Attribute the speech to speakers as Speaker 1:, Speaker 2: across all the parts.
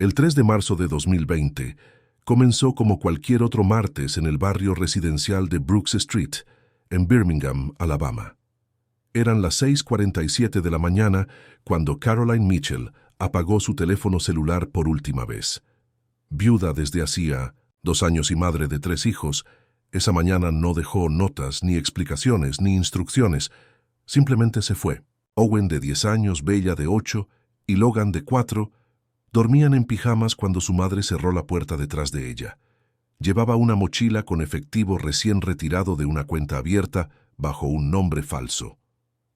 Speaker 1: El 3 de marzo de 2020 comenzó como cualquier otro martes en el barrio residencial de Brooks Street, en Birmingham, Alabama. Eran las 6:47 de la mañana cuando Caroline Mitchell apagó su teléfono celular por última vez. Viuda desde hacía 2 años y madre de 3 hijos, esa mañana no dejó notas, ni explicaciones, ni instrucciones. Simplemente se fue. Owen, de 10 años, Bella, de 8, y Logan, de 4, dormían en pijamas cuando su madre cerró la puerta detrás de ella. Llevaba una mochila con efectivo recién retirado de una cuenta abierta bajo un nombre falso.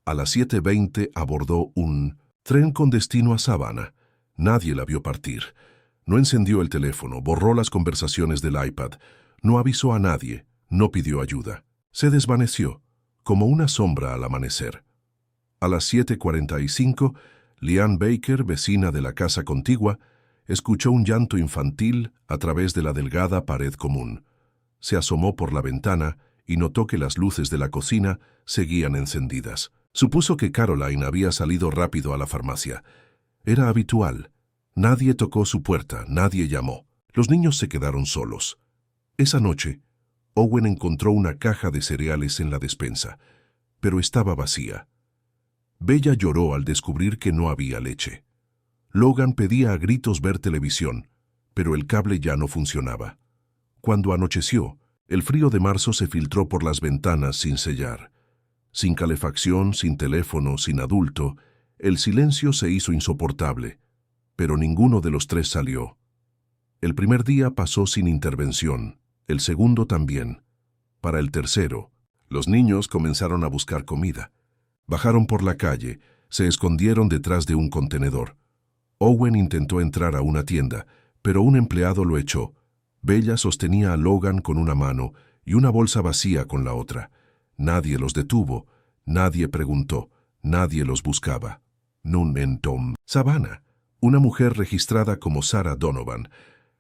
Speaker 1: A las 7:20 abordó un tren con destino a Savannah. Nadie la vio partir. No encendió el teléfono, borró las conversaciones del iPad, no avisó a nadie, no pidió ayuda. Se desvaneció, como una sombra al amanecer. A las 7:45, Leanne Baker, vecina de la casa contigua, escuchó un llanto infantil a través de la delgada pared común. Se asomó por la ventana y notó que las luces de la cocina seguían encendidas. Supuso que Caroline había salido rápido a la farmacia. Era habitual. Nadie tocó su puerta, nadie llamó. Los niños se quedaron solos. Esa noche, Owen encontró una caja de cereales en la despensa, pero estaba vacía. Bella lloró al descubrir que no había leche. Logan pedía a gritos ver televisión, pero el cable ya no funcionaba. Cuando anocheció, el frío de marzo se filtró por las ventanas sin sellar. Sin calefacción, sin teléfono, sin adulto, el silencio se hizo insoportable, pero ninguno de los 3 salió. El primer día pasó sin intervención, el segundo también. Para el tercero, los niños comenzaron a buscar comida. Bajaron por la calle, se escondieron detrás de un contenedor. Owen intentó entrar a una tienda, pero un empleado lo echó. Bella sostenía a Logan con una mano y una bolsa vacía con la otra. Nadie los detuvo, nadie preguntó, nadie los buscaba. Nun en Tom. Savannah, una mujer registrada como Sarah Donovan,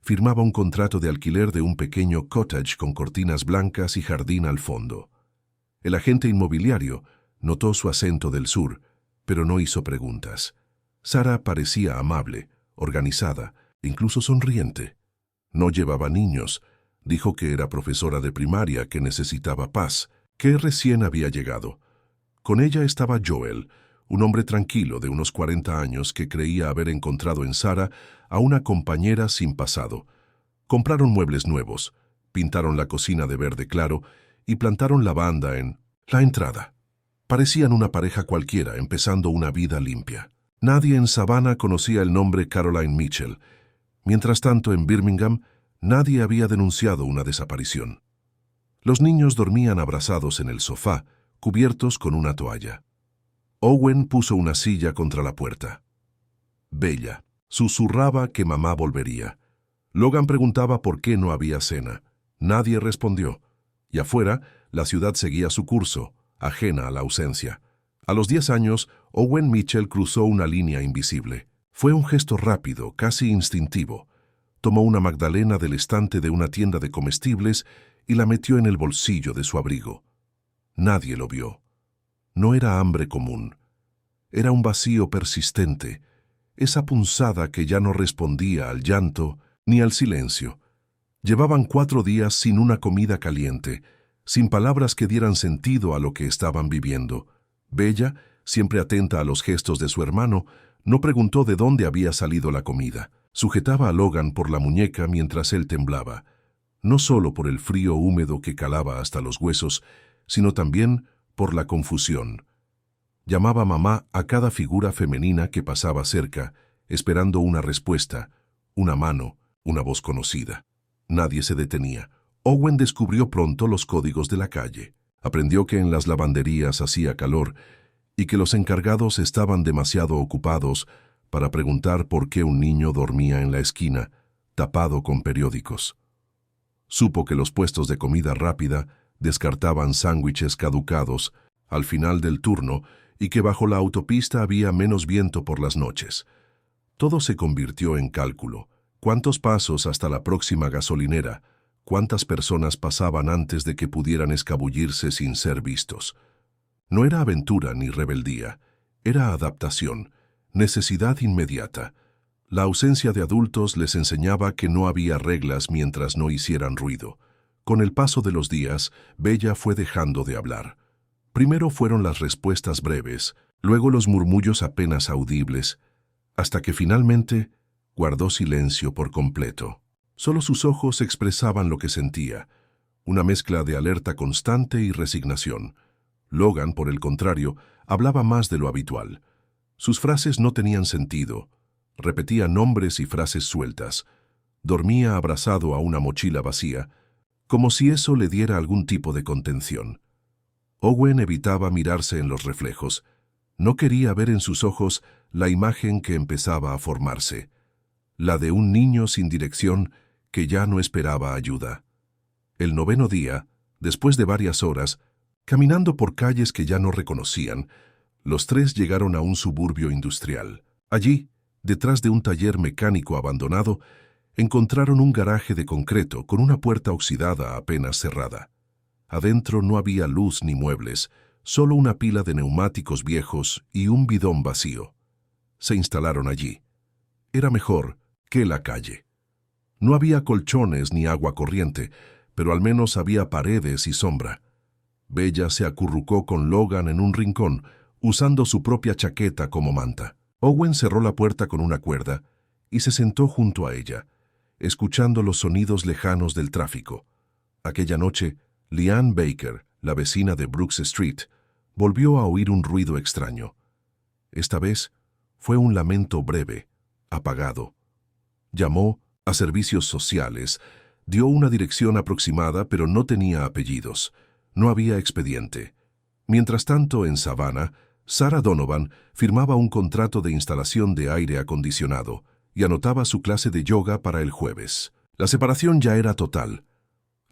Speaker 1: firmaba un contrato de alquiler de un pequeño cottage con cortinas blancas y jardín al fondo. El agente inmobiliario notó su acento del sur, pero no hizo preguntas. Sarah parecía amable, organizada, incluso sonriente. No llevaba niños. Dijo que era profesora de primaria, que necesitaba paz, que recién había llegado. Con ella estaba Joel, un hombre tranquilo de unos 40 años que creía haber encontrado en Sarah a una compañera sin pasado. Compraron muebles nuevos, pintaron la cocina de verde claro y plantaron lavanda en la entrada. Parecían una pareja cualquiera, empezando una vida limpia. Nadie en Savannah conocía el nombre Caroline Mitchell. Mientras tanto, en Birmingham, nadie había denunciado una desaparición. Los niños dormían abrazados en el sofá, cubiertos con una toalla. Owen puso una silla contra la puerta. Bella susurraba que mamá volvería. Logan preguntaba por qué no había cena. Nadie respondió. Y afuera, la ciudad seguía su curso, ajena a la ausencia. A los 10 años, Owen Mitchell cruzó una línea invisible. Fue un gesto rápido, casi instintivo. Tomó una magdalena del estante de una tienda de comestibles y la metió en el bolsillo de su abrigo. Nadie lo vio. No era hambre común. Era un vacío persistente, esa punzada que ya no respondía al llanto ni al silencio. Llevaban 4 días sin una comida caliente, sin palabras que dieran sentido a lo que estaban viviendo. Bella, siempre atenta a los gestos de su hermano, no preguntó de dónde había salido la comida. Sujetaba a Logan por la muñeca mientras él temblaba, no solo por el frío húmedo que calaba hasta los huesos, sino también por la confusión. Llamaba mamá a cada figura femenina que pasaba cerca, esperando una respuesta, una mano, una voz conocida. Nadie se detenía. Owen descubrió pronto los códigos de la calle. Aprendió que en las lavanderías hacía calor y que los encargados estaban demasiado ocupados para preguntar por qué un niño dormía en la esquina, tapado con periódicos. Supo que los puestos de comida rápida descartaban sándwiches caducados al final del turno y que bajo la autopista había menos viento por las noches. Todo se convirtió en cálculo. ¿Cuántos pasos hasta la próxima gasolinera? ¿Cuántas personas pasaban antes de que pudieran escabullirse sin ser vistos? No era aventura ni rebeldía, era adaptación, necesidad inmediata. La ausencia de adultos les enseñaba que no había reglas mientras no hicieran ruido. Con el paso de los días, Bella fue dejando de hablar. Primero fueron las respuestas breves, luego los murmullos apenas audibles, hasta que finalmente guardó silencio por completo. Solo sus ojos expresaban lo que sentía, una mezcla de alerta constante y resignación. Logan, por el contrario, hablaba más de lo habitual. Sus frases no tenían sentido. Repetía nombres y frases sueltas. Dormía abrazado a una mochila vacía, como si eso le diera algún tipo de contención. Owen evitaba mirarse en los reflejos. No quería ver en sus ojos la imagen que empezaba a formarse, la de un niño sin dirección que ya no esperaba ayuda. El 9º día, después de varias horas, caminando por calles que ya no reconocían, los tres llegaron a un suburbio industrial. Allí, detrás de un taller mecánico abandonado, encontraron un garaje de concreto con una puerta oxidada apenas cerrada. Adentro no había luz ni muebles, solo una pila de neumáticos viejos y un bidón vacío. Se instalaron allí. Era mejor que la calle. No había colchones ni agua corriente, pero al menos había paredes y sombra. Bella se acurrucó con Logan en un rincón, usando su propia chaqueta como manta. Owen cerró la puerta con una cuerda y se sentó junto a ella, escuchando los sonidos lejanos del tráfico. Aquella noche, Leanne Baker, la vecina de Brooks Street, volvió a oír un ruido extraño. Esta vez fue un lamento breve, apagado. Llamó a servicios sociales, dio una dirección aproximada, pero no tenía apellidos. No había expediente. Mientras tanto, en Savannah, Sarah Donovan firmaba un contrato de instalación de aire acondicionado y anotaba su clase de yoga para el jueves. La separación ya era total.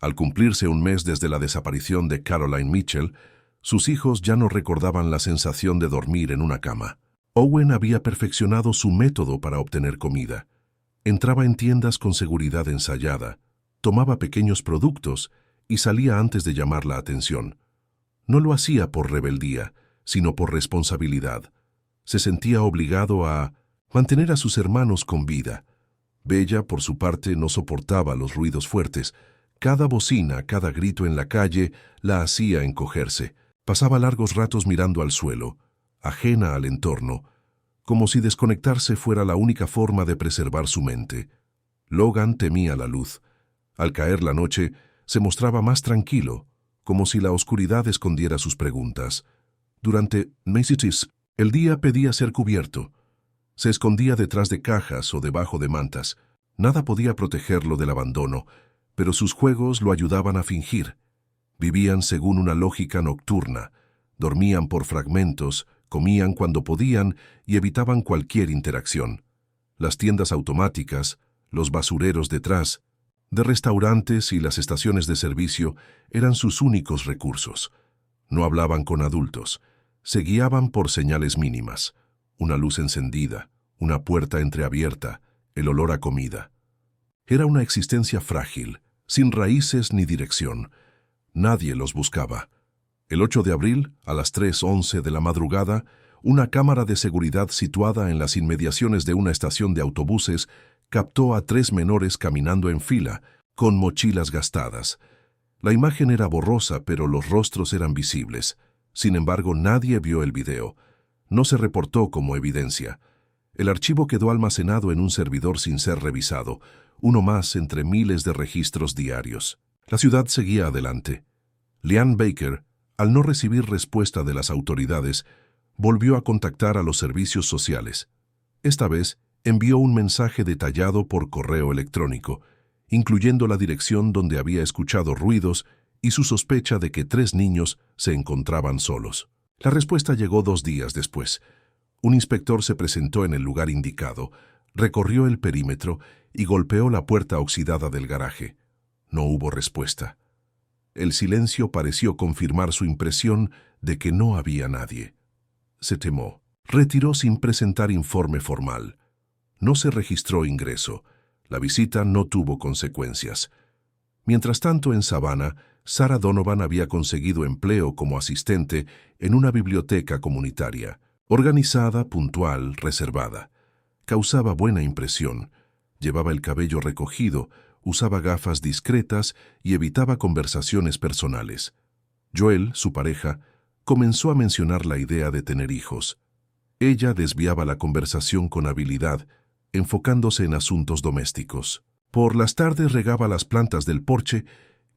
Speaker 1: Al cumplirse un mes desde la desaparición de Caroline Mitchell, sus hijos ya no recordaban la sensación de dormir en una cama. Owen había perfeccionado su método para obtener comida. Entraba en tiendas con seguridad ensayada, tomaba pequeños productos y salía antes de llamar la atención. No lo hacía por rebeldía, sino por responsabilidad. Se sentía obligado a mantener a sus hermanos con vida. Bella, por su parte, no soportaba los ruidos fuertes. Cada bocina, cada grito en la calle la hacía encogerse. Pasaba largos ratos mirando al suelo, ajena al entorno, como si desconectarse fuera la única forma de preservar su mente. Logan temía la luz. Al caer la noche, se mostraba más tranquilo, como si la oscuridad escondiera sus preguntas. Durante meses, el día pedía ser cubierto. Se escondía detrás de cajas o debajo de mantas. Nada podía protegerlo del abandono, pero sus juegos lo ayudaban a fingir. Vivían según una lógica nocturna. Dormían por fragmentos, comían cuando podían y evitaban cualquier interacción. Las tiendas automáticas, los basureros detrás, de restaurantes y las estaciones de servicio eran sus únicos recursos. No hablaban con adultos. Se guiaban por señales mínimas. Una luz encendida, una puerta entreabierta, el olor a comida. Era una existencia frágil, sin raíces ni dirección. Nadie los buscaba. El 8 de abril, a las 3:11 de la madrugada, una cámara de seguridad situada en las inmediaciones de una estación de autobuses captó a 3 menores caminando en fila, con mochilas gastadas. La imagen era borrosa, pero los rostros eran visibles. Sin embargo, nadie vio el video. No se reportó como evidencia. El archivo quedó almacenado en un servidor sin ser revisado, uno más entre miles de registros diarios. La ciudad seguía adelante. Leanne Baker, al no recibir respuesta de las autoridades, volvió a contactar a los servicios sociales. Esta vez, envió un mensaje detallado por correo electrónico, incluyendo la dirección donde había escuchado ruidos y su sospecha de que 3 niños se encontraban solos. La respuesta llegó 2 días después. Un inspector se presentó en el lugar indicado, recorrió el perímetro y golpeó la puerta oxidada del garaje. No hubo respuesta. El silencio pareció confirmar su impresión de que no había nadie. Se temó. Retiró sin presentar informe formal. No se registró ingreso. La visita no tuvo consecuencias. Mientras tanto, en Savannah, Sarah Donovan había conseguido empleo como asistente en una biblioteca comunitaria, organizada, puntual, reservada. Causaba buena impresión. Llevaba el cabello recogido, usaba gafas discretas y evitaba conversaciones personales. Joel, su pareja, comenzó a mencionar la idea de tener hijos. Ella desviaba la conversación con habilidad, enfocándose en asuntos domésticos. Por las tardes regaba las plantas del porche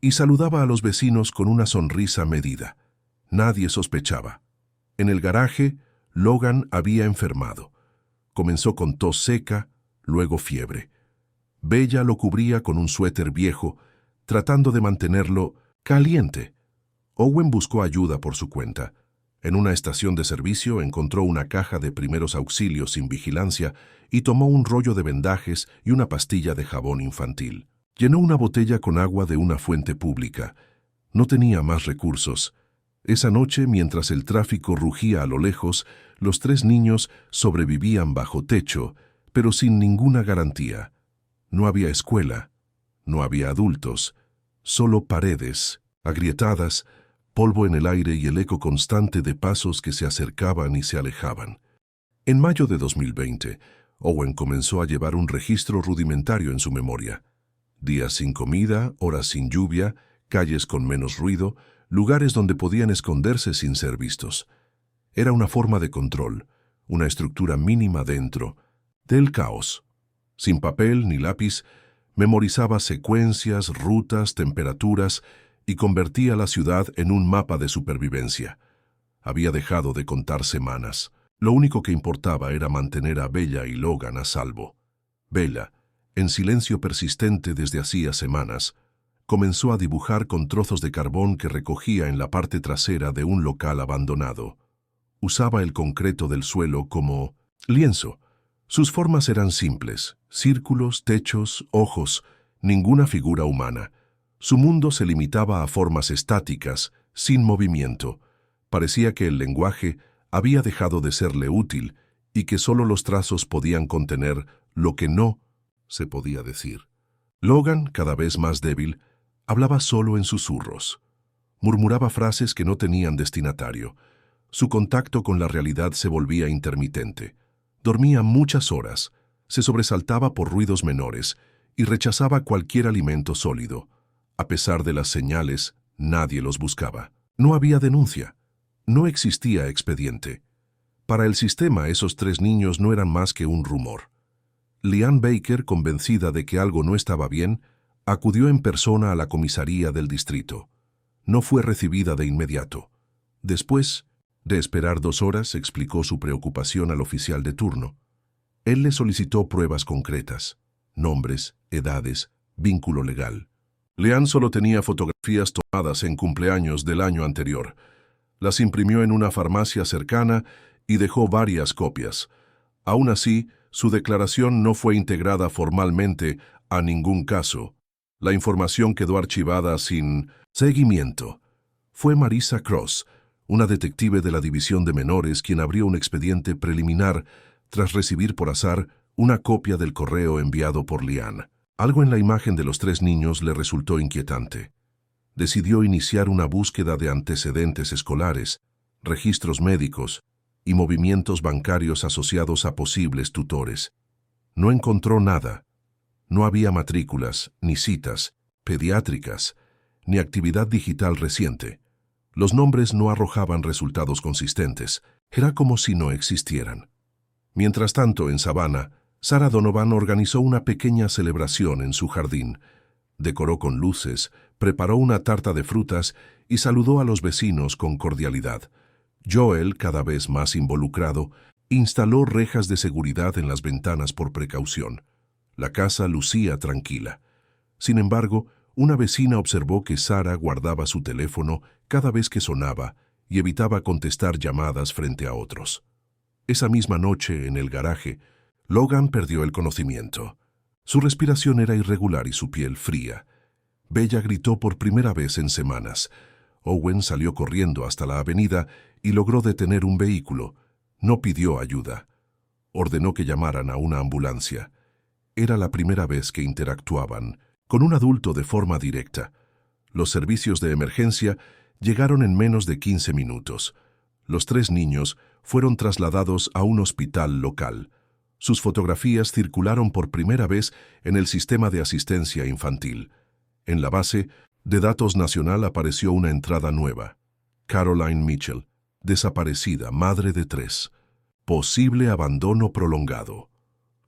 Speaker 1: y saludaba a los vecinos con una sonrisa medida. Nadie sospechaba. En el garaje, Logan había enfermado. Comenzó con tos seca, luego fiebre. Bella lo cubría con un suéter viejo, tratando de mantenerlo caliente. Owen buscó ayuda por su cuenta. En una estación de servicio encontró una caja de primeros auxilios sin vigilancia y tomó un rollo de vendajes y una pastilla de jabón infantil. Llenó una botella con agua de una fuente pública. No tenía más recursos. Esa noche, mientras el tráfico rugía a lo lejos, los 3 niños sobrevivían bajo techo, pero sin ninguna garantía. No había escuela, no había adultos, solo paredes, agrietadas, polvo en el aire y el eco constante de pasos que se acercaban y se alejaban. En mayo de 2020, Owen comenzó a llevar un registro rudimentario en su memoria. Días sin comida, horas sin lluvia, calles con menos ruido, lugares donde podían esconderse sin ser vistos. Era una forma de control, una estructura mínima dentro del caos. Sin papel ni lápiz, memorizaba secuencias, rutas, temperaturas y convertía la ciudad en un mapa de supervivencia. Había dejado de contar semanas. Lo único que importaba era mantener a Bella y Logan a salvo. Bella, en silencio persistente desde hacía semanas, comenzó a dibujar con trozos de carbón que recogía en la parte trasera de un local abandonado. Usaba el concreto del suelo como lienzo. Sus formas eran simples: círculos, techos, ojos, ninguna figura humana. Su mundo se limitaba a formas estáticas, sin movimiento. Parecía que el lenguaje había dejado de serle útil y que solo los trazos podían contener lo que no se podía decir. Logan, cada vez más débil, hablaba solo en susurros. Murmuraba frases que no tenían destinatario. Su contacto con la realidad se volvía intermitente. Dormía muchas horas, se sobresaltaba por ruidos menores y rechazaba cualquier alimento sólido. A pesar de las señales, nadie los buscaba. No había denuncia. No existía expediente. Para el sistema, esos 3 niños no eran más que un rumor. Leanne Baker, convencida de que algo no estaba bien, acudió en persona a la comisaría del distrito. No fue recibida de inmediato. Después de esperar 2 horas, explicó su preocupación al oficial de turno. Él le solicitó pruebas concretas: nombres, edades, vínculo legal. Leanne solo tenía fotografías tomadas en cumpleaños del año anterior. Las imprimió en una farmacia cercana y dejó varias copias. Aún así, su declaración no fue integrada formalmente a ningún caso. La información quedó archivada sin seguimiento. Fue Marissa Cross, una detective de la División de Menores, quien abrió un expediente preliminar tras recibir por azar una copia del correo enviado por Leanne. Algo en la imagen de los 3 niños le resultó inquietante. Decidió iniciar una búsqueda de antecedentes escolares, registros médicos y movimientos bancarios asociados a posibles tutores. No encontró nada. No había matrículas, ni citas pediátricas, ni actividad digital reciente. Los nombres no arrojaban resultados consistentes. Era como si no existieran. Mientras tanto, en Savannah, Sarah Donovan organizó una pequeña celebración en su jardín. Decoró con luces, preparó una tarta de frutas y saludó a los vecinos con cordialidad. Joel, cada vez más involucrado, instaló rejas de seguridad en las ventanas por precaución. La casa lucía tranquila. Sin embargo, una vecina observó que Sarah guardaba su teléfono cada vez que sonaba y evitaba contestar llamadas frente a otros. Esa misma noche, en el garaje, Logan perdió el conocimiento. Su respiración era irregular y su piel fría. Bella gritó por primera vez en semanas. Owen salió corriendo hasta la avenida y logró detener un vehículo. No pidió ayuda. Ordenó que llamaran a una ambulancia. Era la primera vez que interactuaban con un adulto de forma directa. Los servicios de emergencia llegaron en menos de 15 minutos. Los 3 niños fueron trasladados a un hospital local. Sus fotografías circularon por primera vez en el sistema de asistencia infantil. En la base de datos nacional apareció una entrada nueva. Caroline Mitchell, desaparecida, madre de 3. Posible abandono prolongado.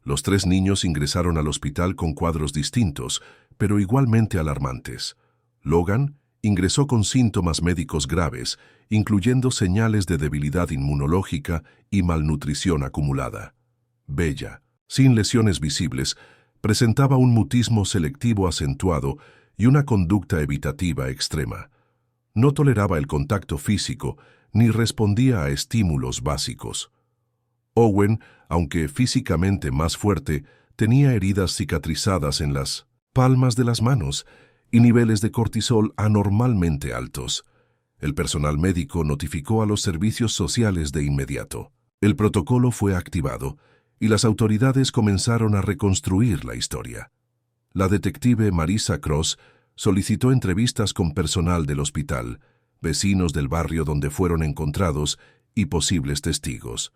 Speaker 1: Los 3 niños ingresaron al hospital con cuadros distintos, pero igualmente alarmantes. Logan ingresó con síntomas médicos graves, incluyendo señales de debilidad inmunológica y malnutrición acumulada. Bella, sin lesiones visibles, presentaba un mutismo selectivo acentuado y una conducta evitativa extrema. No toleraba el contacto físico ni respondía a estímulos básicos. Owen, aunque físicamente más fuerte, tenía heridas cicatrizadas en las palmas de las manos y niveles de cortisol anormalmente altos. El personal médico notificó a los servicios sociales de inmediato. El protocolo fue activado y las autoridades comenzaron a reconstruir la historia. La detective Marisa Cross solicitó entrevistas con personal del hospital, vecinos del barrio donde fueron encontrados y posibles testigos.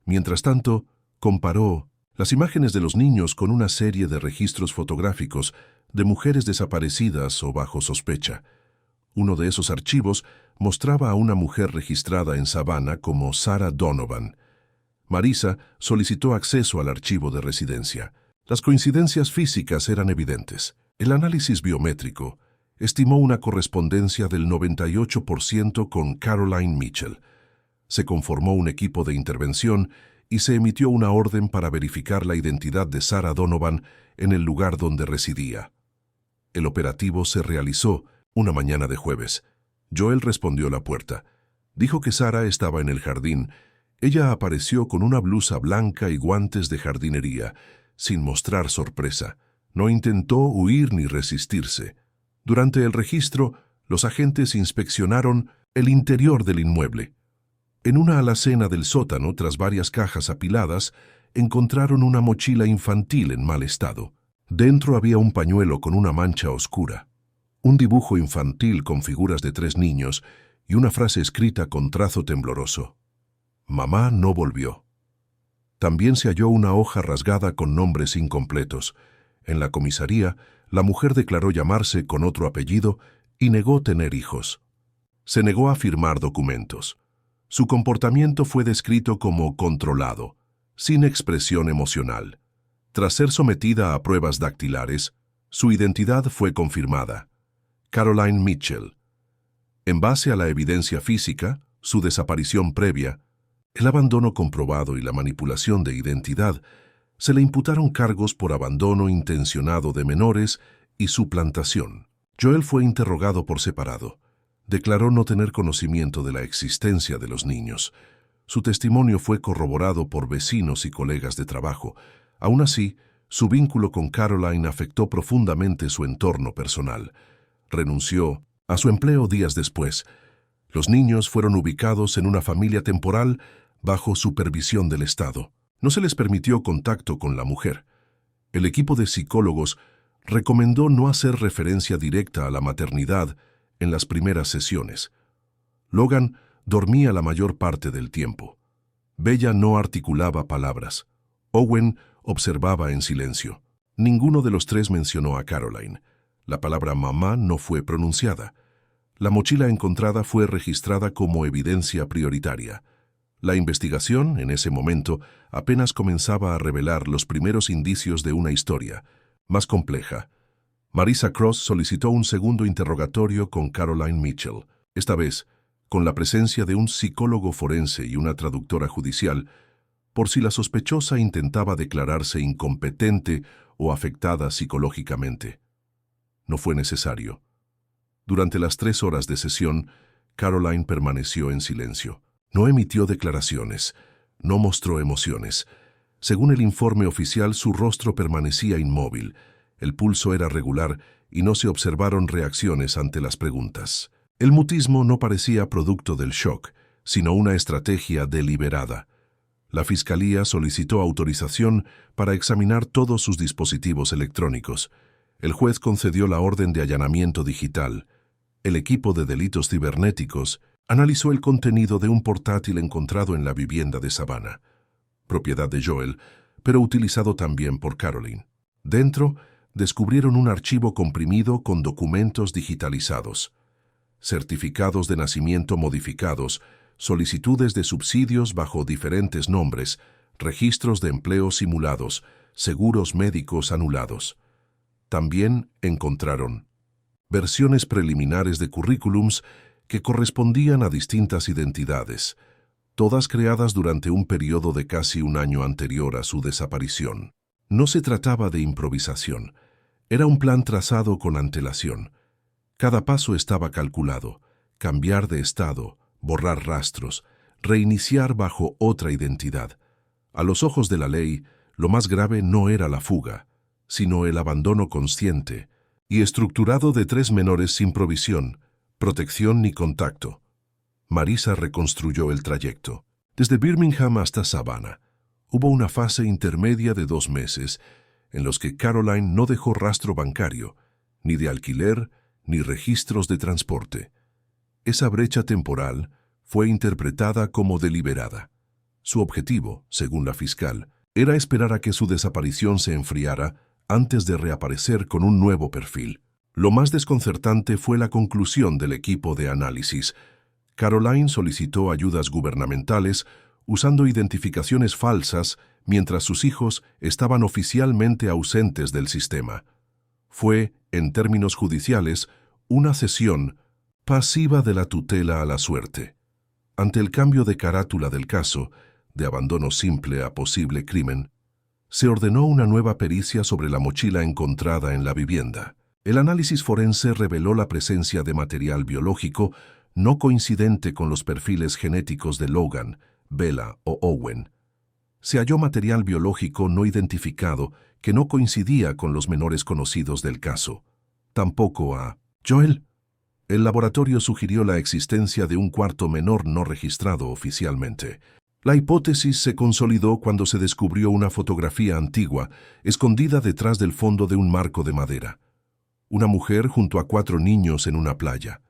Speaker 1: Mientras tanto, comparó las imágenes de los niños con una serie de registros fotográficos de mujeres desaparecidas o bajo sospecha. Uno de esos archivos mostraba a una mujer registrada en Savannah como Sarah Donovan. Marisa solicitó acceso al archivo de residencia. Las coincidencias físicas eran evidentes. El análisis biométrico estimó una correspondencia del 98% con Caroline Mitchell. Se conformó un equipo de intervención y se emitió una orden para verificar la identidad de Sarah Donovan en el lugar donde residía. El operativo se realizó una mañana de jueves. Joel respondió la puerta. Dijo que Sarah estaba en el jardín. Ella apareció con una blusa blanca y guantes de jardinería, sin mostrar sorpresa. No intentó huir ni resistirse. Durante el registro, los agentes inspeccionaron el interior del inmueble. En una alacena del sótano, tras varias cajas apiladas, encontraron una mochila infantil en mal estado. Dentro había un pañuelo con una mancha oscura, un dibujo infantil con figuras de 3 niños y una frase escrita con trazo tembloroso. Mamá no volvió. También se halló una hoja rasgada con nombres incompletos. En la comisaría, la mujer declaró llamarse con otro apellido y negó tener hijos. Se negó a firmar documentos. Su comportamiento fue descrito como controlado, sin expresión emocional. Tras ser sometida a pruebas dactilares, su identidad fue confirmada. Caroline Mitchell. En base a la evidencia física, su desaparición previa, el abandono comprobado y la manipulación de identidad, se le imputaron cargos por abandono intencionado de menores y suplantación. Joel fue interrogado por separado. Declaró no tener conocimiento de la existencia de los niños. Su testimonio fue corroborado por vecinos y colegas de trabajo. Aún así, su vínculo con Caroline afectó profundamente su entorno personal. Renunció a su empleo días después. Los niños fueron ubicados en una familia temporal bajo supervisión del Estado. No se les permitió contacto con la mujer. El equipo de psicólogos recomendó no hacer referencia directa a la maternidad en las primeras sesiones. Logan dormía la mayor parte del tiempo. Bella no articulaba palabras. Owen observaba en silencio. Ninguno de los 3 mencionó a Caroline. La palabra mamá no fue pronunciada. La mochila encontrada fue registrada como evidencia prioritaria. La investigación, en ese momento, apenas comenzaba a revelar los primeros indicios de una historia más compleja. Marisa Cross solicitó un segundo interrogatorio con Caroline Mitchell. Esta vez, con la presencia de un psicólogo forense y una traductora judicial, por si la sospechosa intentaba declararse incompetente o afectada psicológicamente. No fue necesario. Durante las 3 horas de sesión, Caroline permaneció en silencio. No emitió declaraciones, no mostró emociones. Según el informe oficial, su rostro permanecía inmóvil, el pulso era regular y no se observaron reacciones ante las preguntas. El mutismo no parecía producto del shock, sino una estrategia deliberada. La Fiscalía solicitó autorización para examinar todos sus dispositivos electrónicos. El juez concedió la orden de allanamiento digital. El equipo de delitos cibernéticos analizó el contenido de un portátil encontrado en la vivienda de Savannah, propiedad de Joel, pero utilizado también por Caroline. Dentro, descubrieron un archivo comprimido con documentos digitalizados, certificados de nacimiento modificados, solicitudes de subsidios bajo diferentes nombres, registros de empleo simulados, seguros médicos anulados. También encontraron versiones preliminares de currículums que correspondían a distintas identidades, todas creadas durante un periodo de casi un año anterior a su desaparición. No se trataba de improvisación, era un plan trazado con antelación. Cada paso estaba calculado: cambiar de estado, borrar rastros, reiniciar bajo otra identidad. A los ojos de la ley, lo más grave no era la fuga, sino el abandono consciente y estructurado de 3 menores sin provisión, protección ni contacto. Marisa reconstruyó el trayecto. Desde Birmingham hasta Savannah, hubo una fase intermedia de 2 meses en los que Caroline no dejó rastro bancario, ni de alquiler, ni registros de transporte. Esa brecha temporal fue interpretada como deliberada. Su objetivo, según la fiscal, era esperar a que su desaparición se enfriara antes de reaparecer con un nuevo perfil. Lo más desconcertante fue la conclusión del equipo de análisis. Caroline solicitó ayudas gubernamentales usando identificaciones falsas mientras sus hijos estaban oficialmente ausentes del sistema. Fue, en términos judiciales, una cesión pasiva de la tutela a la suerte. Ante el cambio de carátula del caso, de abandono simple a posible crimen, se ordenó una nueva pericia sobre la mochila encontrada en la vivienda. El análisis forense reveló la presencia de material biológico no coincidente con los perfiles genéticos de Logan, Bella o Owen. Se halló material biológico no identificado que no coincidía con los menores conocidos del caso. Tampoco a Joel. El laboratorio sugirió la existencia de un cuarto menor no registrado oficialmente. La hipótesis se consolidó cuando se descubrió una fotografía antigua, escondida detrás del fondo de un marco de madera. Una mujer junto a 4 niños en una playa.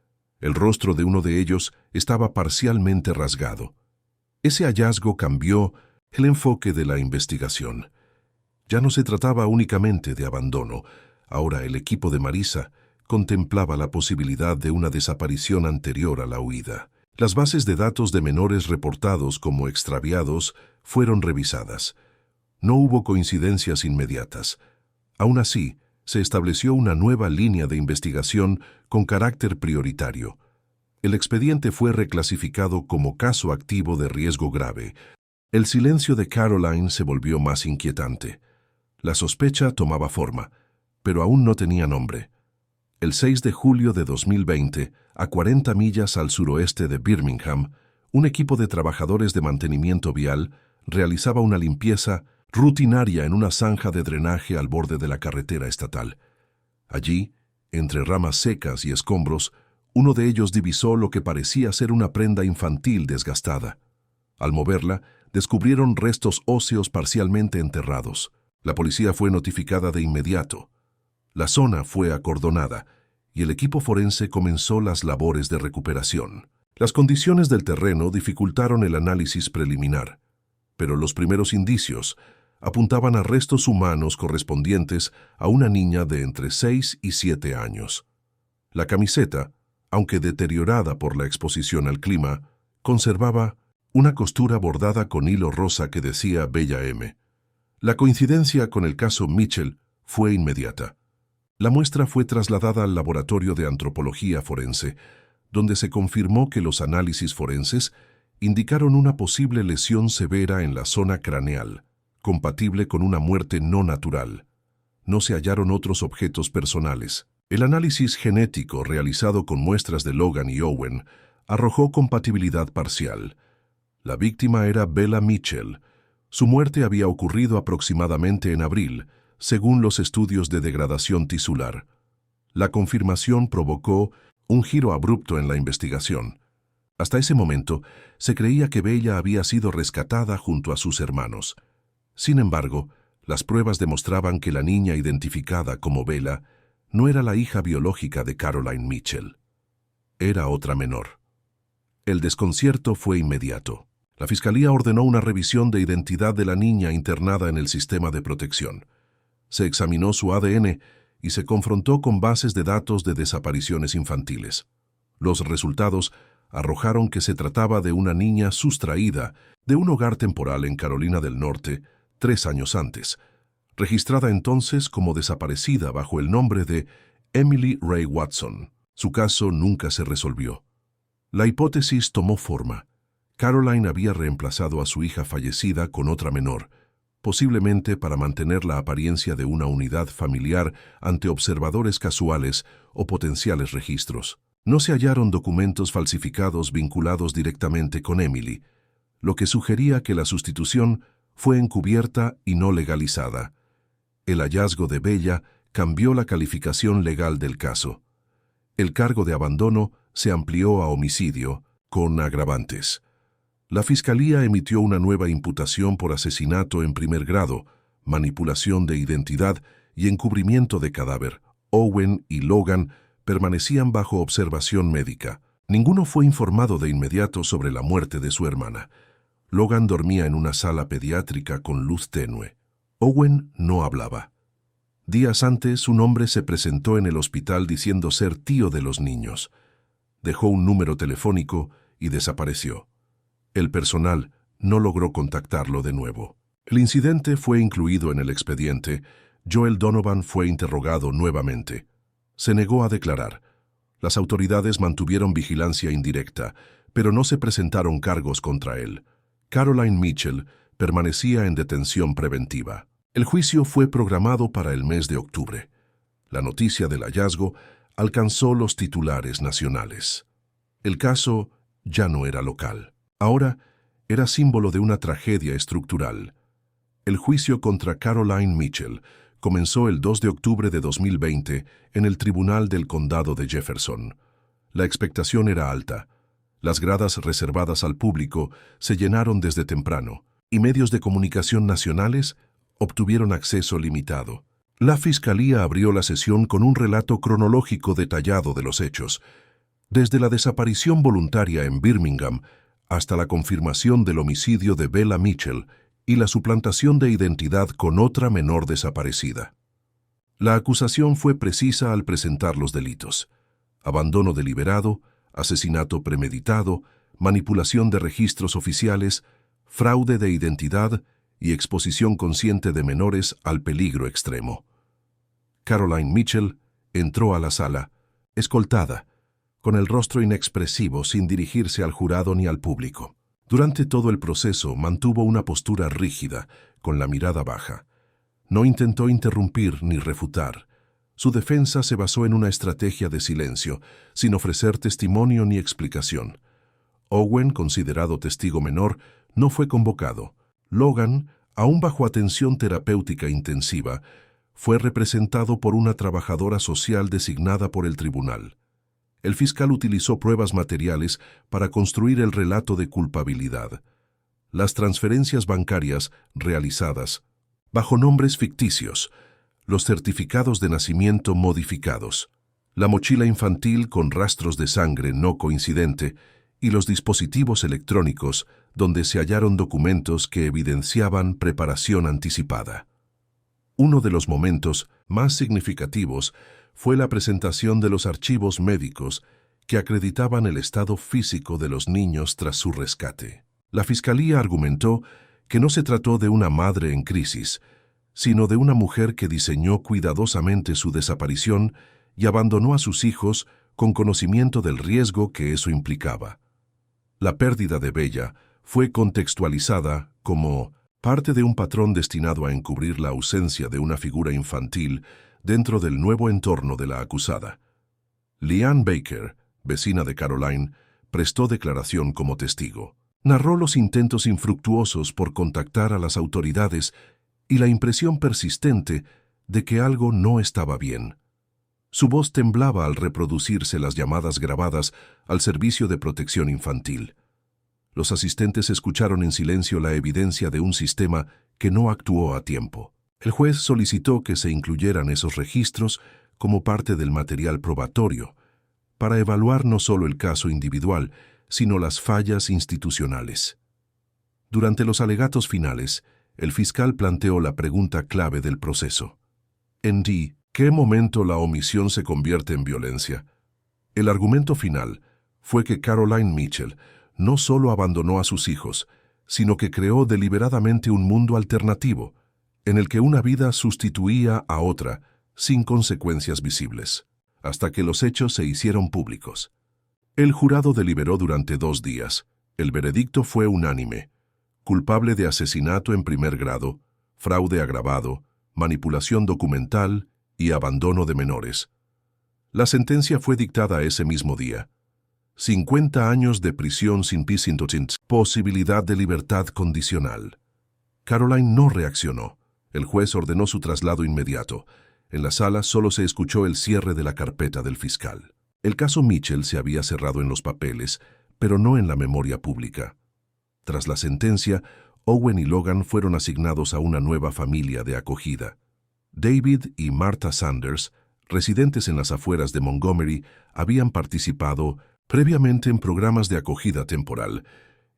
Speaker 1: El rostro de uno de ellos estaba parcialmente rasgado. Ese hallazgo cambió el enfoque de la investigación. Ya no se trataba únicamente de abandono. Ahora el equipo de Marisa contemplaba la posibilidad de una desaparición anterior a la huida. Las bases de datos de menores reportados como extraviados fueron revisadas. No hubo coincidencias inmediatas. Aún así, se estableció una nueva línea de investigación con carácter prioritario. El expediente fue reclasificado como caso activo de riesgo grave. El silencio de Caroline se volvió más inquietante. La sospecha tomaba forma, pero aún no tenía nombre. El 6 de julio de 2020, a 40 millas al suroeste de Birmingham, un equipo de trabajadores de mantenimiento vial realizaba una limpieza rutinaria en una zanja de drenaje al borde de la carretera estatal. Allí, entre ramas secas y escombros, uno de ellos divisó lo que parecía ser una prenda infantil desgastada. Al moverla, descubrieron restos óseos parcialmente enterrados. La policía fue notificada de inmediato. La zona fue acordonada y el equipo forense comenzó las labores de recuperación. Las condiciones del terreno dificultaron el análisis preliminar, pero los primeros indicios apuntaban a restos humanos correspondientes a una niña de entre 6 y 7 años. La camiseta, aunque deteriorada por la exposición al clima, conservaba una costura bordada con hilo rosa que decía Bella M. La coincidencia con el caso Mitchell fue inmediata. La muestra fue trasladada al laboratorio de antropología forense, donde se confirmó que los análisis forenses indicaron una posible lesión severa en la zona craneal, compatible con una muerte no natural. No se hallaron otros objetos personales. El análisis genético realizado con muestras de Logan y Owen arrojó compatibilidad parcial. La víctima era Bella Mitchell. Su muerte había ocurrido aproximadamente en abril, según los estudios de degradación tisular. La confirmación provocó un giro abrupto en la investigación. Hasta ese momento, se creía que Bella había sido rescatada junto a sus hermanos. Sin embargo, las pruebas demostraban que la niña identificada como Bella no era la hija biológica de Caroline Mitchell. Era otra menor. El desconcierto fue inmediato. La Fiscalía ordenó una revisión de identidad de la niña internada en el sistema de protección. Se examinó su ADN y se confrontó con bases de datos de desapariciones infantiles. Los resultados arrojaron que se trataba de una niña sustraída de un hogar temporal en Carolina del Norte 3 años antes, registrada entonces como desaparecida bajo el nombre de Emily Ray Watson. Su caso nunca se resolvió. La hipótesis tomó forma. Caroline había reemplazado a su hija fallecida con otra menor, posiblemente para mantener la apariencia de una unidad familiar ante observadores casuales o potenciales registros. No se hallaron documentos falsificados vinculados directamente con Emily, lo que sugería que la sustitución fue encubierta y no legalizada. El hallazgo de Bella cambió la calificación legal del caso. El cargo de abandono se amplió a homicidio, con agravantes. La Fiscalía emitió una nueva imputación por asesinato en primer grado, manipulación de identidad y encubrimiento de cadáver. Owen y Logan permanecían bajo observación médica. Ninguno fue informado de inmediato sobre la muerte de su hermana. Logan dormía en una sala pediátrica con luz tenue. Owen no hablaba. Días antes, un hombre se presentó en el hospital diciendo ser tío de los niños. Dejó un número telefónico y desapareció. El personal no logró contactarlo de nuevo. El incidente fue incluido en el expediente. Joel Donovan fue interrogado nuevamente. Se negó a declarar. Las autoridades mantuvieron vigilancia indirecta, pero no se presentaron cargos contra él. Caroline Mitchell permanecía en detención preventiva. El juicio fue programado para el mes de octubre. La noticia del hallazgo alcanzó los titulares nacionales. El caso ya no era local. Ahora era símbolo de una tragedia estructural. El juicio contra Caroline Mitchell comenzó el 2 de octubre de 2020 en el Tribunal del Condado de Jefferson. La expectación era alta. Las gradas reservadas al público se llenaron desde temprano, y medios de comunicación nacionales obtuvieron acceso limitado. La Fiscalía abrió la sesión con un relato cronológico detallado de los hechos, desde la desaparición voluntaria en Birmingham hasta la confirmación del homicidio de Bella Mitchell y la suplantación de identidad con otra menor desaparecida. La acusación fue precisa al presentar los delitos: abandono deliberado, asesinato premeditado, manipulación de registros oficiales, fraude de identidad y exposición consciente de menores al peligro extremo. Caroline Mitchell entró a la sala, escoltada, con el rostro inexpresivo sin dirigirse al jurado ni al público. Durante todo el proceso mantuvo una postura rígida, con la mirada baja. No intentó interrumpir ni refutar. Su defensa se basó en una estrategia de silencio, sin ofrecer testimonio ni explicación. Owen, considerado testigo menor, no fue convocado. Logan, aún bajo atención terapéutica intensiva, fue representado por una trabajadora social designada por el tribunal. El fiscal utilizó pruebas materiales para construir el relato de culpabilidad. Las transferencias bancarias realizadas bajo nombres ficticios, los certificados de nacimiento modificados, la mochila infantil con rastros de sangre no coincidente y los dispositivos electrónicos donde se hallaron documentos que evidenciaban preparación anticipada. Uno de los momentos más significativos fue la presentación de los archivos médicos que acreditaban el estado físico de los niños tras su rescate. La Fiscalía argumentó que no se trató de una madre en crisis, sino de una mujer que diseñó cuidadosamente su desaparición y abandonó a sus hijos con conocimiento del riesgo que eso implicaba. La pérdida de Bella fue contextualizada como parte de un patrón destinado a encubrir la ausencia de una figura infantil dentro del nuevo entorno de la acusada. Leanne Baker, vecina de Caroline, prestó declaración como testigo. Narró los intentos infructuosos por contactar a las autoridades y la impresión persistente de que algo no estaba bien. Su voz temblaba al reproducirse las llamadas grabadas al Servicio de Protección Infantil. Los asistentes escucharon en silencio la evidencia de un sistema que no actuó a tiempo. El juez solicitó que se incluyeran esos registros como parte del material probatorio, para evaluar no solo el caso individual, sino las fallas institucionales. Durante los alegatos finales, el fiscal planteó la pregunta clave del proceso. ¿En qué momento la omisión se convierte en violencia? El argumento final fue que Caroline Mitchell no solo abandonó a sus hijos, sino que creó deliberadamente un mundo alternativo, en el que una vida sustituía a otra sin consecuencias visibles, hasta que los hechos se hicieron públicos. El jurado deliberó durante 2 días. El veredicto fue unánime: culpable de asesinato en primer grado, fraude agravado, manipulación documental y abandono de menores. La sentencia fue dictada ese mismo día. 50 años de prisión sin posibilidad de libertad condicional. Caroline no reaccionó. El juez ordenó su traslado inmediato. En la sala solo se escuchó el cierre de la carpeta del fiscal. El caso Mitchell se había cerrado en los papeles, pero no en la memoria pública. Tras la sentencia, Owen y Logan fueron asignados a una nueva familia de acogida. David y Martha Sanders, residentes en las afueras de Montgomery, habían participado previamente en programas de acogida temporal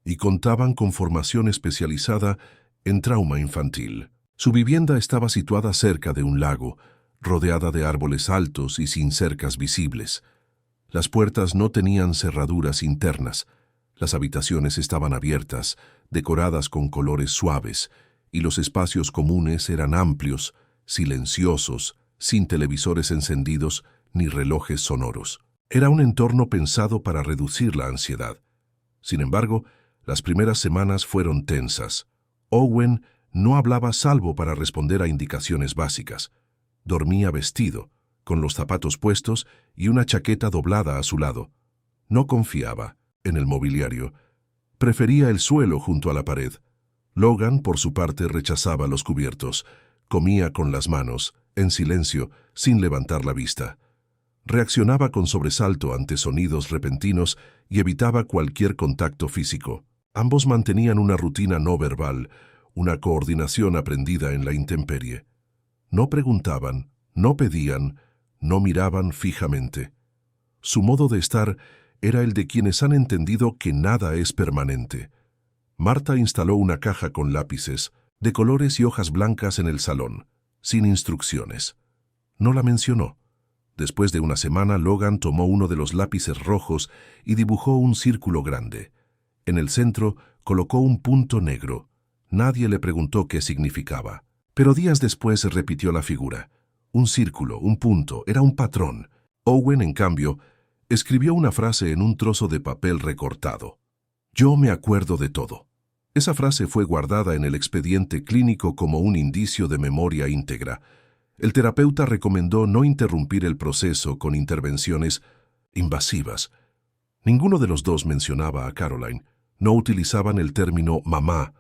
Speaker 1: y contaban con formación especializada en trauma infantil. Su vivienda estaba situada cerca de un lago, rodeada de árboles altos y sin cercas visibles. Las puertas no tenían cerraduras internas. Las habitaciones estaban abiertas, decoradas con colores suaves, y los espacios comunes eran amplios, silenciosos, sin televisores encendidos ni relojes sonoros. Era un entorno pensado para reducir la ansiedad. Sin embargo, las primeras semanas fueron tensas. Owen no hablaba salvo para responder a indicaciones básicas. Dormía vestido, con los zapatos puestos y una chaqueta doblada a su lado. No confiaba en el mobiliario. Prefería el suelo junto a la pared. Logan, por su parte, rechazaba los cubiertos. Comía con las manos, en silencio, sin levantar la vista. Reaccionaba con sobresalto ante sonidos repentinos y evitaba cualquier contacto físico. Ambos mantenían una rutina no verbal, una coordinación aprendida en la intemperie. No preguntaban, no pedían, no miraban fijamente. Su modo de estar era el de quienes han entendido que nada es permanente. Marta instaló una caja con lápices, de colores y hojas blancas en el salón, sin instrucciones. No la mencionó. Después de una semana, Logan tomó uno de los lápices rojos y dibujó un círculo grande. En el centro colocó un punto negro. Nadie le preguntó qué significaba. Pero días después repitió la figura. Un círculo, un punto, era un patrón. Owen, en cambio, escribió una frase en un trozo de papel recortado. «Yo me acuerdo de todo». Esa frase fue guardada en el expediente clínico como un indicio de memoria íntegra. El terapeuta recomendó no interrumpir el proceso con intervenciones invasivas. Ninguno de los dos mencionaba a Caroline. No utilizaban el término mamá.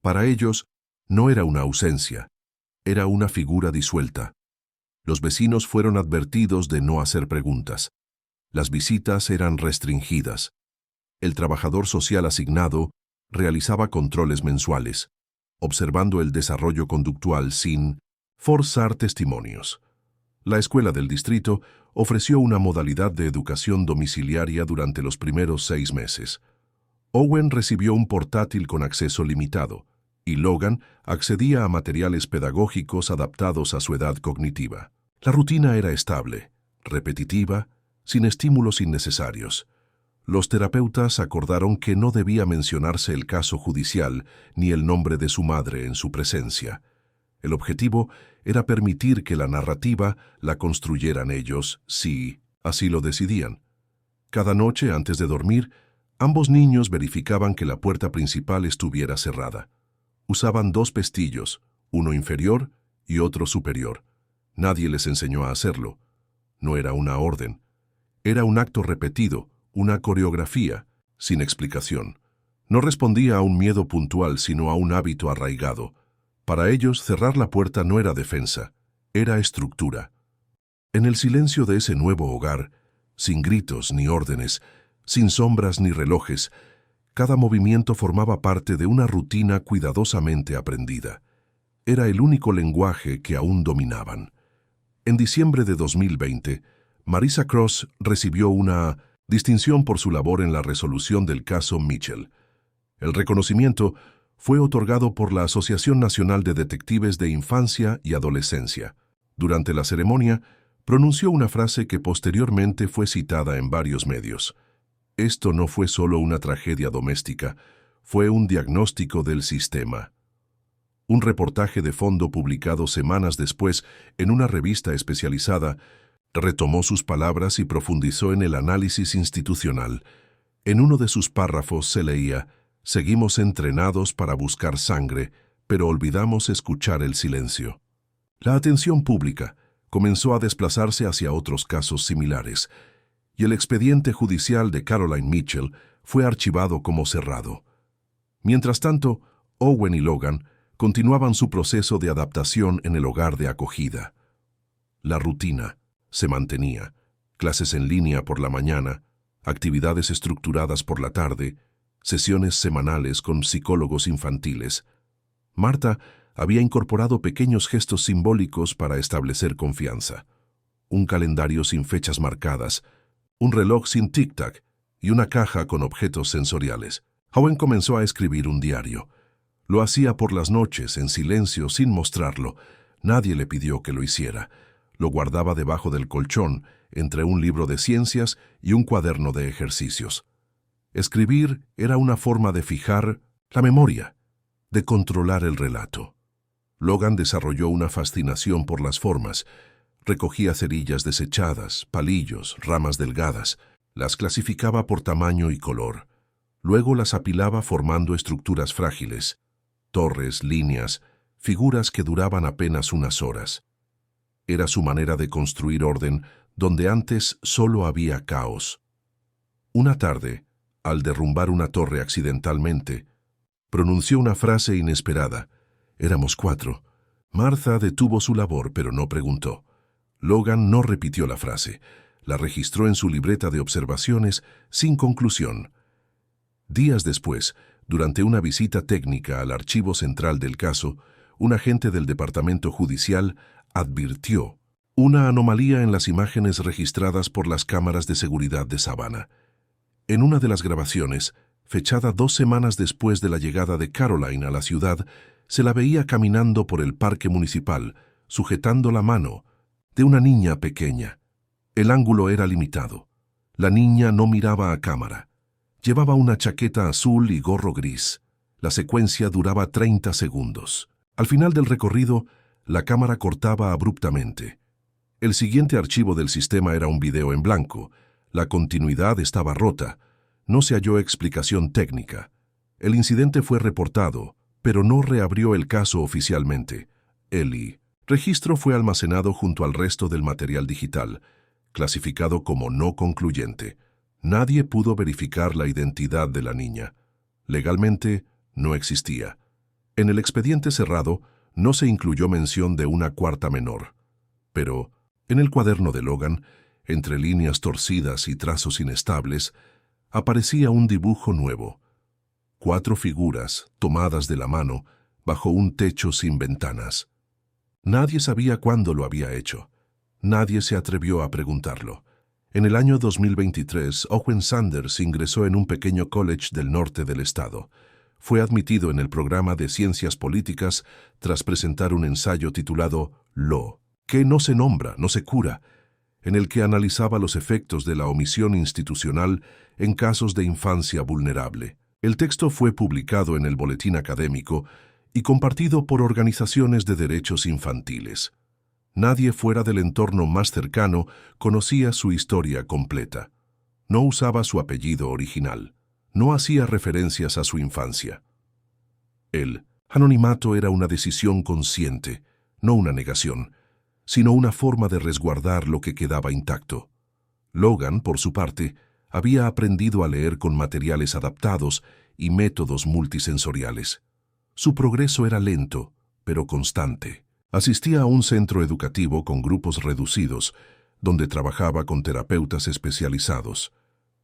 Speaker 1: Para ellos, no era una ausencia, era una figura disuelta. Los vecinos fueron advertidos de no hacer preguntas. Las visitas eran restringidas. El trabajador social asignado realizaba controles mensuales, observando el desarrollo conductual sin forzar testimonios. La escuela del distrito ofreció una modalidad de educación domiciliaria durante los primeros 6 meses. Owen recibió un portátil con acceso limitado, y Logan accedía a materiales pedagógicos adaptados a su edad cognitiva. La rutina era estable, repetitiva, sin estímulos innecesarios. Los terapeutas acordaron que no debía mencionarse el caso judicial ni el nombre de su madre en su presencia. El objetivo era permitir que la narrativa la construyeran ellos, si así lo decidían. Cada noche, antes de dormir, ambos niños verificaban que la puerta principal estuviera cerrada. Usaban 2 pestillos, uno inferior y otro superior. Nadie les enseñó a hacerlo. No era una orden. Era un acto repetido, una coreografía, sin explicación. No respondía a un miedo puntual, sino a un hábito arraigado. Para ellos, cerrar la puerta no era defensa, era estructura. En el silencio de ese nuevo hogar, sin gritos ni órdenes, sin sombras ni relojes, cada movimiento formaba parte de una rutina cuidadosamente aprendida. Era el único lenguaje que aún dominaban. En diciembre de 2020, Marisa Cross recibió una distinción por su labor en la resolución del caso Mitchell. El reconocimiento, fue otorgado por la Asociación Nacional de Detectives de Infancia y Adolescencia. Durante la ceremonia, pronunció una frase que posteriormente fue citada en varios medios. Esto no fue solo una tragedia doméstica, fue un diagnóstico del sistema. Un reportaje de fondo publicado semanas después en una revista especializada retomó sus palabras y profundizó en el análisis institucional. En uno de sus párrafos se leía: «Seguimos entrenados para buscar sangre, pero olvidamos escuchar el silencio». La atención pública comenzó a desplazarse hacia otros casos similares, y el expediente judicial de Caroline Mitchell fue archivado como cerrado. Mientras tanto, Owen y Logan continuaban su proceso de adaptación en el hogar de acogida. La rutina se mantenía: clases en línea por la mañana, actividades estructuradas por la tarde, sesiones semanales con psicólogos infantiles. Marta había incorporado pequeños gestos simbólicos para establecer confianza: un calendario sin fechas marcadas, un reloj sin tic-tac y una caja con objetos sensoriales. Owen comenzó a escribir un diario. Lo hacía por las noches, en silencio, sin mostrarlo. Nadie le pidió que lo hiciera. Lo guardaba debajo del colchón, entre un libro de ciencias y un cuaderno de ejercicios. Escribir era una forma de fijar la memoria, de controlar el relato. Logan desarrolló una fascinación por las formas. Recogía cerillas desechadas, palillos, ramas delgadas. Las clasificaba por tamaño y color. Luego las apilaba formando estructuras frágiles: torres, líneas, figuras que duraban apenas unas horas. Era su manera de construir orden donde antes solo había caos. Una tarde, al derrumbar una torre accidentalmente, pronunció una frase inesperada. Éramos 4. Martha detuvo su labor, pero no preguntó. Logan no repitió la frase. La registró en su libreta de observaciones sin conclusión. Días después, durante una visita técnica al archivo central del caso, un agente del departamento judicial advirtió una anomalía en las imágenes registradas por las cámaras de seguridad de Savannah. En una de las grabaciones, fechada 2 semanas después de la llegada de Caroline a la ciudad, se la veía caminando por el parque municipal, sujetando la mano de una niña pequeña. El ángulo era limitado. La niña no miraba a cámara. Llevaba una chaqueta azul y gorro gris. La secuencia duraba 30 segundos. Al final del recorrido, la cámara cortaba abruptamente. El siguiente archivo del sistema era un video en blanco. La continuidad estaba rota. No se halló explicación técnica. El incidente fue reportado, pero no reabrió el caso oficialmente. El registro fue almacenado junto al resto del material digital, clasificado como no concluyente. Nadie pudo verificar la identidad de la niña. Legalmente, no existía. En el expediente cerrado, no se incluyó mención de una cuarta menor. Pero, en el cuaderno de Logan, entre líneas torcidas y trazos inestables, aparecía un dibujo nuevo: 4 figuras tomadas de la mano bajo un techo sin ventanas. Nadie sabía cuándo lo había hecho. Nadie se atrevió a preguntarlo. En el año 2023, Owen Sanders ingresó en un pequeño college del norte del estado. Fue admitido en el programa de Ciencias Políticas tras presentar un ensayo titulado Lo, que no se nombra, no se cura, en el que analizaba los efectos de la omisión institucional en casos de infancia vulnerable. El texto fue publicado en el Boletín Académico y compartido por organizaciones de derechos infantiles. Nadie fuera del entorno más cercano conocía su historia completa. No usaba su apellido original. No hacía referencias a su infancia. El anonimato era una decisión consciente, no una negación, sino una forma de resguardar lo que quedaba intacto. Logan, por su parte, había aprendido a leer con materiales adaptados y métodos multisensoriales. Su progreso era lento, pero constante. Asistía a un centro educativo con grupos reducidos, donde trabajaba con terapeutas especializados.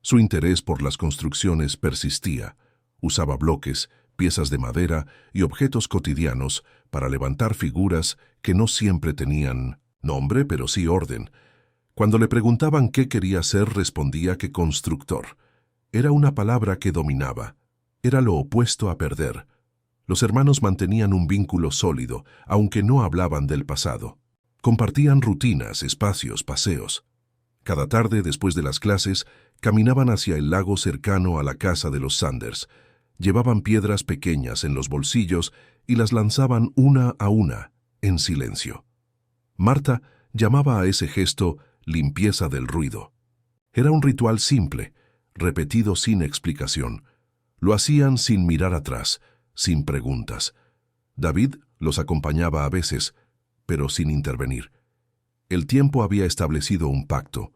Speaker 1: Su interés por las construcciones persistía. Usaba bloques, piezas de madera y objetos cotidianos para levantar figuras que no siempre tenían nombre, pero sí orden. Cuando le preguntaban qué quería ser, respondía que constructor. Era una palabra que dominaba. Era lo opuesto a perder. Los hermanos mantenían un vínculo sólido, aunque no hablaban del pasado. Compartían rutinas, espacios, paseos. Cada tarde, después de las clases, caminaban hacia el lago cercano a la casa de los Sanders. Llevaban piedras pequeñas en los bolsillos y las lanzaban una a una, en silencio. Marta llamaba a ese gesto limpieza del ruido. Era un ritual simple, repetido sin explicación. Lo hacían sin mirar atrás, sin preguntas. David los acompañaba a veces, pero sin intervenir. El tiempo había establecido un pacto.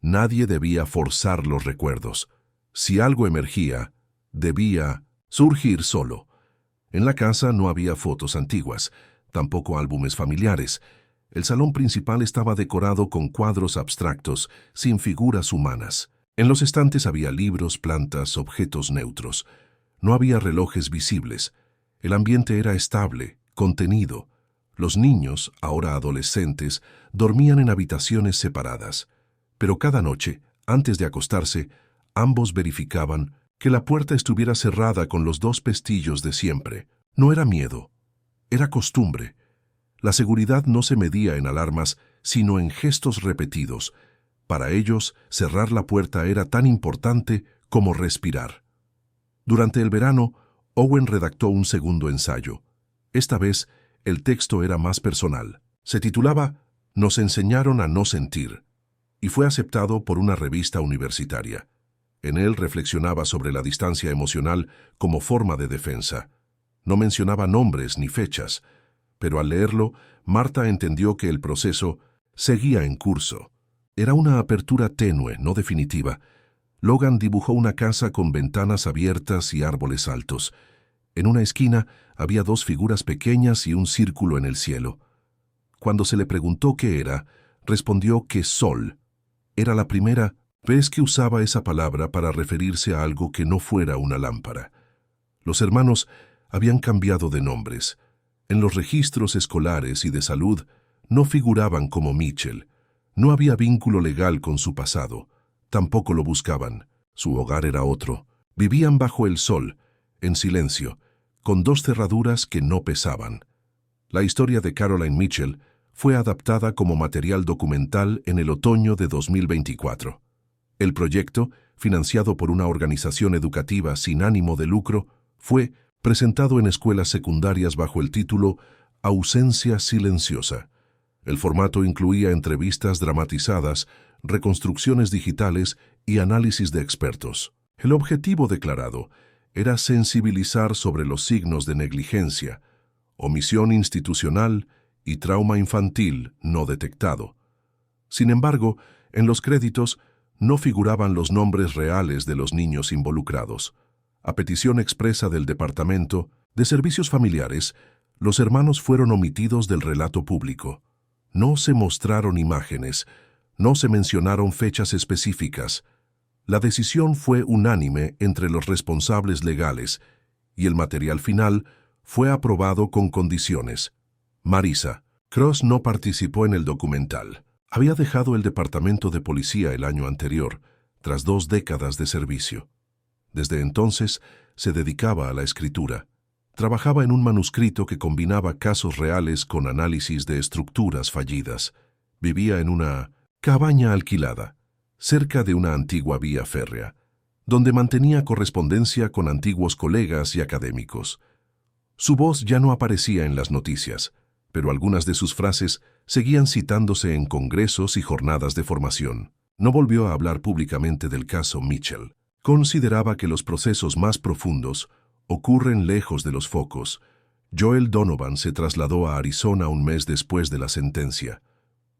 Speaker 1: Nadie debía forzar los recuerdos. Si algo emergía, debía surgir solo. En la casa no había fotos antiguas, tampoco álbumes familiares. El salón principal estaba decorado con cuadros abstractos, sin figuras humanas. En los estantes había libros, plantas, objetos neutros. No había relojes visibles. El ambiente era estable, contenido. Los niños, ahora adolescentes, dormían en habitaciones separadas. Pero cada noche, antes de acostarse, ambos verificaban que la puerta estuviera cerrada con los dos pestillos de siempre. No era miedo, era costumbre. La seguridad no se medía en alarmas, sino en gestos repetidos. Para ellos, cerrar la puerta era tan importante como respirar. Durante el verano, Owen redactó un segundo ensayo. Esta vez, el texto era más personal. Se titulaba Nos enseñaron a no sentir, y fue aceptado por una revista universitaria. En él reflexionaba sobre la distancia emocional como forma de defensa. No mencionaba nombres ni fechas, pero al leerlo, Marta entendió que el proceso seguía en curso. Era una apertura tenue, no definitiva. Logan dibujó una casa con ventanas abiertas y árboles altos. En una esquina había dos figuras pequeñas y un círculo en el cielo. Cuando se le preguntó qué era, respondió que sol. Era la primera vez que usaba esa palabra para referirse a algo que no fuera una lámpara. Los hermanos habían cambiado de nombres. En los registros escolares y de salud no figuraban como Mitchell. No había vínculo legal con su pasado. Tampoco lo buscaban. Su hogar era otro. Vivían bajo el sol, en silencio, con dos cerraduras que no pesaban. La historia de Caroline Mitchell fue adaptada como material documental en el otoño de 2024. El proyecto, financiado por una organización educativa sin ánimo de lucro, fue presentado en escuelas secundarias bajo el título Ausencia silenciosa. El formato incluía entrevistas dramatizadas, reconstrucciones digitales y análisis de expertos. El objetivo declarado era sensibilizar sobre los signos de negligencia, omisión institucional y trauma infantil no detectado. Sin embargo, en los créditos no figuraban los nombres reales de los niños involucrados. A petición expresa del Departamento de Servicios Familiares, los hermanos fueron omitidos del relato público. No se mostraron imágenes, no se mencionaron fechas específicas. La decisión fue unánime entre los responsables legales y el material final fue aprobado con condiciones. Marisa Cross no participó en el documental. Había dejado el departamento de policía el año anterior, tras 2 décadas de servicio. Desde entonces se dedicaba a la escritura. Trabajaba en un manuscrito que combinaba casos reales con análisis de estructuras fallidas. Vivía en una cabaña alquilada, cerca de una antigua vía férrea, donde mantenía correspondencia con antiguos colegas y académicos. Su voz ya no aparecía en las noticias, pero algunas de sus frases seguían citándose en congresos y jornadas de formación. No volvió a hablar públicamente del caso Mitchell. Consideraba que los procesos más profundos ocurren lejos de los focos. Joel Donovan se trasladó a Arizona un mes después de la sentencia.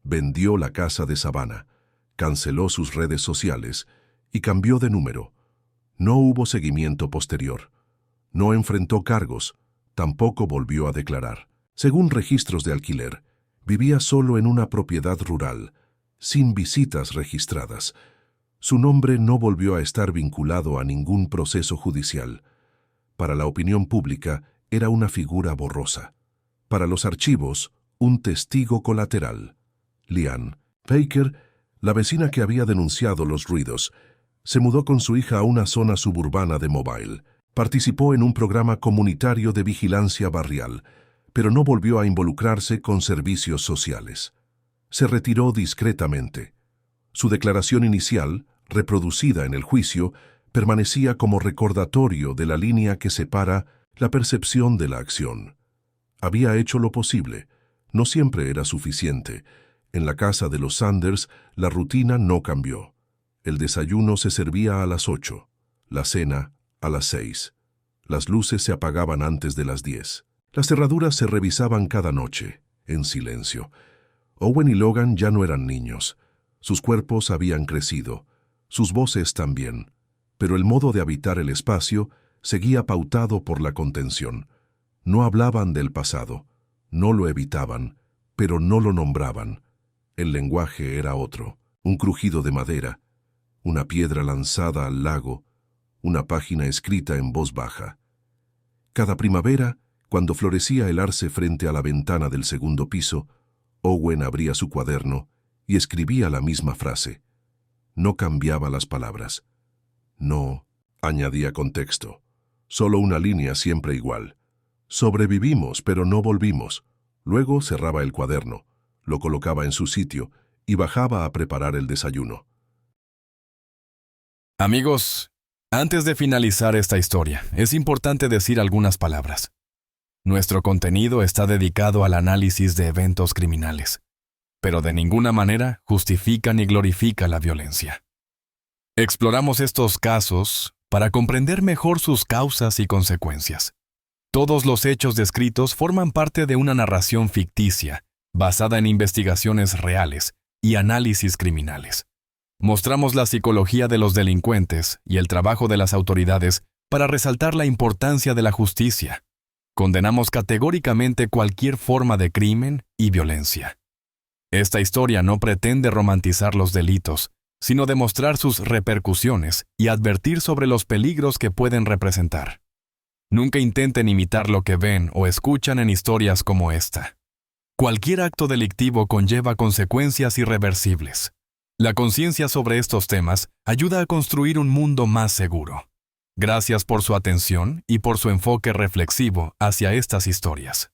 Speaker 1: Vendió la casa de Savannah, canceló sus redes sociales y cambió de número. No hubo seguimiento posterior. No enfrentó cargos, tampoco volvió a declarar. Según registros de alquiler, vivía solo en una propiedad rural, sin visitas registradas. Su nombre no volvió a estar vinculado a ningún proceso judicial. Para la opinión pública, era una figura borrosa. Para los archivos, un testigo colateral. Leanne Baker, la vecina que había denunciado los ruidos, se mudó con su hija a una zona suburbana de Mobile. Participó en un programa comunitario de vigilancia barrial, pero no volvió a involucrarse con servicios sociales. Se retiró discretamente. Su declaración inicial, reproducida en el juicio, permanecía como recordatorio de la línea que separa la percepción de la acción. Había hecho lo posible. No siempre era suficiente. En la casa de los Sanders, la rutina no cambió. El desayuno se servía a las 8, la cena a las 6. Las luces se apagaban antes de las 10. Las cerraduras se revisaban cada noche, en silencio. Owen y Logan ya no eran niños. Sus cuerpos habían crecido, sus voces también, pero el modo de habitar el espacio seguía pautado por la contención. No hablaban del pasado, no lo evitaban, pero no lo nombraban. El lenguaje era otro, un crujido de madera, una piedra lanzada al lago, una página escrita en voz baja. Cada primavera, cuando florecía el arce frente a la ventana del segundo piso, Owen abría su cuaderno y escribía la misma frase. No cambiaba las palabras. No, añadía con texto. Solo una línea siempre igual. Sobrevivimos, pero no volvimos. Luego cerraba el cuaderno, lo colocaba en su sitio y bajaba a preparar el desayuno.
Speaker 2: Amigos, antes de finalizar esta historia, es importante decir algunas palabras. Nuestro contenido está dedicado al análisis de eventos criminales, pero de ninguna manera justifica ni glorifica la violencia. Exploramos estos casos para comprender mejor sus causas y consecuencias. Todos los hechos descritos forman parte de una narración ficticia, basada en investigaciones reales y análisis criminales. Mostramos la psicología de los delincuentes y el trabajo de las autoridades para resaltar la importancia de la justicia. Condenamos categóricamente cualquier forma de crimen y violencia. Esta historia no pretende romantizar los delitos, sino demostrar sus repercusiones y advertir sobre los peligros que pueden representar. Nunca intenten imitar lo que ven o escuchan en historias como esta. Cualquier acto delictivo conlleva consecuencias irreversibles. La conciencia sobre estos temas ayuda a construir un mundo más seguro. Gracias por su atención y por su enfoque reflexivo hacia estas historias.